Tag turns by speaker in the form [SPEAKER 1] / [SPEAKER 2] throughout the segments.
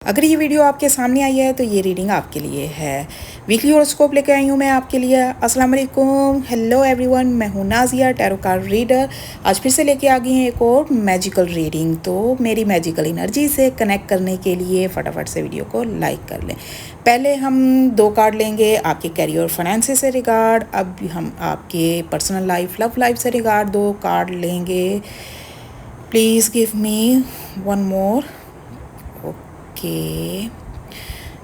[SPEAKER 1] अगर ये वीडियो आपके सामने आई है तो ये रीडिंग आपके लिए है। वीकली हॉरोस्कोप लेकर आई हूँ मैं आपके लिए। अस्सलाम वालेकुम, हेलो एवरीवन, मैं हूँ नाजिया, टैरो कार्ड रीडर। आज फिर से लेके आ गई हैं एक और मैजिकल रीडिंग। तो मेरी मैजिकल एनर्जी से कनेक्ट करने के लिए फटाफट से वीडियो को लाइक कर लें। पहले हम 2 कार्ड लेंगे आपके कैरियर और फाइनेंस से रिगार्ड। अब हम आपके पर्सनल लाइफ, लव लाइफ से रिगार्ड 2 कार्ड लेंगे। Please give me one more. Okay,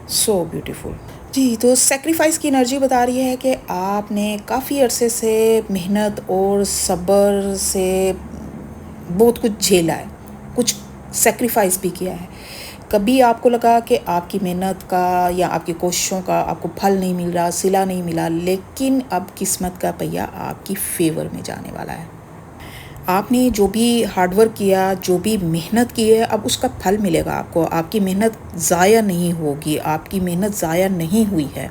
[SPEAKER 1] so beautiful ji. तो सेक्रीफाइस की एनर्जी बता रही है कि आपने काफ़ी अरसे से मेहनत और सब्र से बहुत कुछ झेला है, कुछ सेक्रीफाइस भी किया है। कभी आपको लगा कि आपकी मेहनत का या आपकी कोशिशों का आपको फल नहीं मिल रहा, सिला नहीं मिला, लेकिन अब किस्मत का पहिया आपकी फेवर में जाने वाला है। आपने जो भी हार्डवर्क किया, जो भी मेहनत की है, अब उसका फल मिलेगा आपको। आपकी मेहनत ज़ाया नहीं होगी, आपकी मेहनत ज़ाया नहीं हुई है।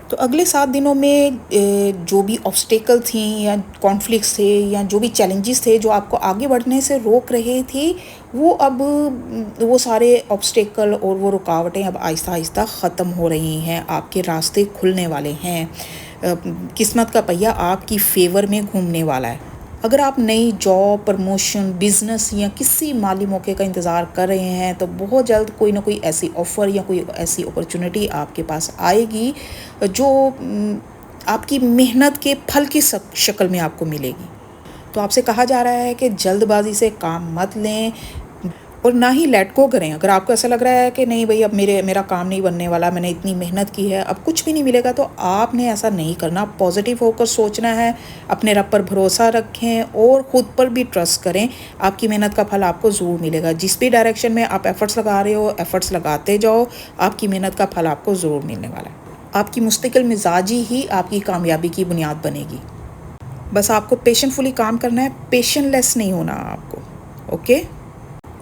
[SPEAKER 1] तो अगले 7 दिनों में जो भी ऑब्स्टेकल थी या कॉन्फ्लिक्ट्स थे या जो भी चैलेंजेस थे जो आपको आगे बढ़ने से रोक रहे थे, वो अब वो सारे ऑब्स्टेकल और वो रुकावटें अब आहिस्ता आहिस्ता ख़त्म हो रही हैं। आपके रास्ते खुलने वाले हैं। किस्मत का पहिया आपकी फेवर में घूमने वाला है। अगर आप नई जॉब, प्रमोशन, बिज़नेस या किसी माली मौके का इंतज़ार कर रहे हैं तो बहुत जल्द कोई ना कोई ऐसी ऑफ़र या कोई ऐसी अपॉर्चुनिटी आपके पास आएगी जो आपकी मेहनत के फल की शक्ल में आपको मिलेगी। तो आपसे कहा जा रहा है कि जल्दबाज़ी से काम मत लें और ना ही लेट गो करें। अगर आपको ऐसा लग रहा है कि नहीं भाई, अब मेरा काम नहीं बनने वाला, मैंने इतनी मेहनत की है, अब कुछ भी नहीं मिलेगा, तो आपने ऐसा नहीं करना। पॉजिटिव होकर सोचना है, अपने रब पर भरोसा रखें और ख़ुद पर भी ट्रस्ट करें। आपकी मेहनत का फल आपको ज़रूर मिलेगा। जिस भी डायरेक्शन में आप एफ़र्ट्स लगा रहे हो, एफ़र्ट्स लगाते जाओ, आपकी मेहनत का फल आपको ज़रूर मिलने वाला है। आपकी मुस्तकिल मिजाजी ही आपकी कामयाबी की बुनियाद बनेगी। बस आपको पेशेंटफुली काम करना है, पेशेंटलेस नहीं होना आपको। ओके,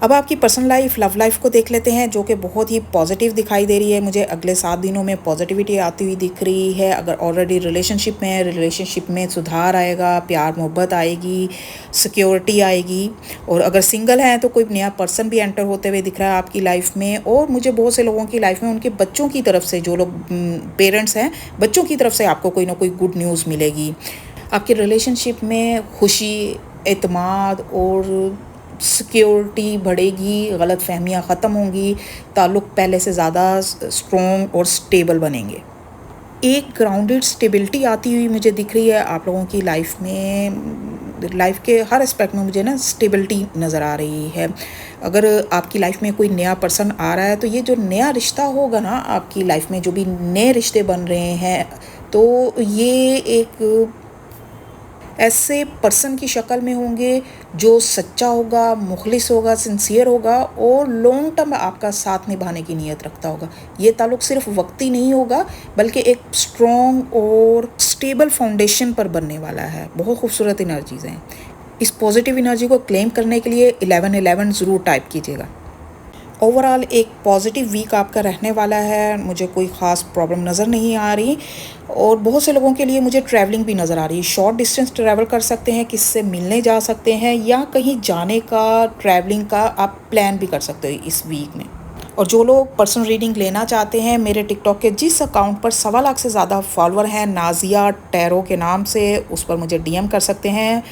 [SPEAKER 1] अब आपकी पर्सनल लाइफ, लव लाइफ को देख लेते हैं, जो कि बहुत ही पॉजिटिव दिखाई दे रही है मुझे। अगले 7 दिनों में पॉजिटिविटी आती हुई दिख रही है। अगर ऑलरेडी रिलेशनशिप में है, रिलेशनशिप में सुधार आएगा, प्यार मोहब्बत आएगी, सिक्योरिटी आएगी। और अगर सिंगल हैं तो कोई नया पर्सन भी एंटर होते हुए दिख रहा है आपकी लाइफ में। और मुझे बहुत से लोगों की लाइफ में उनके बच्चों की तरफ से, जो लोग पेरेंट्स हैं, बच्चों की तरफ से आपको कोई ना कोई गुड न्यूज़ मिलेगी। आपकी रिलेशनशिप में खुशी, एतमाद और सिक्योरिटी बढ़ेगी, गलत फहमियाँ ख़त्म होंगी, ताल्लुक़ पहले से ज़्यादा स्ट्रॉन्ग और स्टेबल बनेंगे। एक ग्राउंडेड स्टेबिलिटी आती हुई मुझे दिख रही है आप लोगों की लाइफ में। लाइफ के हर एस्पेक्ट में मुझे ना स्टेबिलिटी नज़र आ रही है। अगर आपकी लाइफ में कोई नया पर्सन आ रहा है तो ये जो नया रिश्ता होगा ना आपकी लाइफ में, जो भी नए रिश्ते बन रहे हैं, तो ये एक ऐसे पर्सन की शक्ल में होंगे जो सच्चा होगा, मुखलिस होगा, सिंसियर होगा और लॉन्ग टर्म आपका साथ निभाने की नीयत रखता होगा। ये ताल्लुक़ सिर्फ वक्ती नहीं होगा, बल्कि एक स्ट्रॉन्ग और स्टेबल फाउंडेशन पर बनने वाला है। बहुत खूबसूरत एनर्जीज़ हैं। इस पॉजिटिव एनर्जी को क्लेम करने के लिए 11-11 ज़रूर टाइप कीजिएगा। ओवरऑल एक पॉजिटिव वीक आपका रहने वाला है। मुझे कोई ख़ास प्रॉब्लम नज़र नहीं आ रही और बहुत से लोगों के लिए मुझे ट्रैवलिंग भी नज़र आ रही है। शॉर्ट डिस्टेंस ट्रैवल कर सकते हैं, किससे मिलने जा सकते हैं या कहीं जाने का, ट्रैवलिंग का आप प्लान भी कर सकते हो इस वीक में। और जो लोग पर्सनल रीडिंग लेना चाहते हैं, मेरे टिकटॉक के जिस अकाउंट पर 1.25 लाख से ज़्यादा फॉलोअर हैं, नाजिया टैरो के नाम से, उस पर मुझे DM कर सकते हैं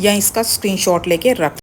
[SPEAKER 1] या इसका स्क्रीनशॉट लेके रख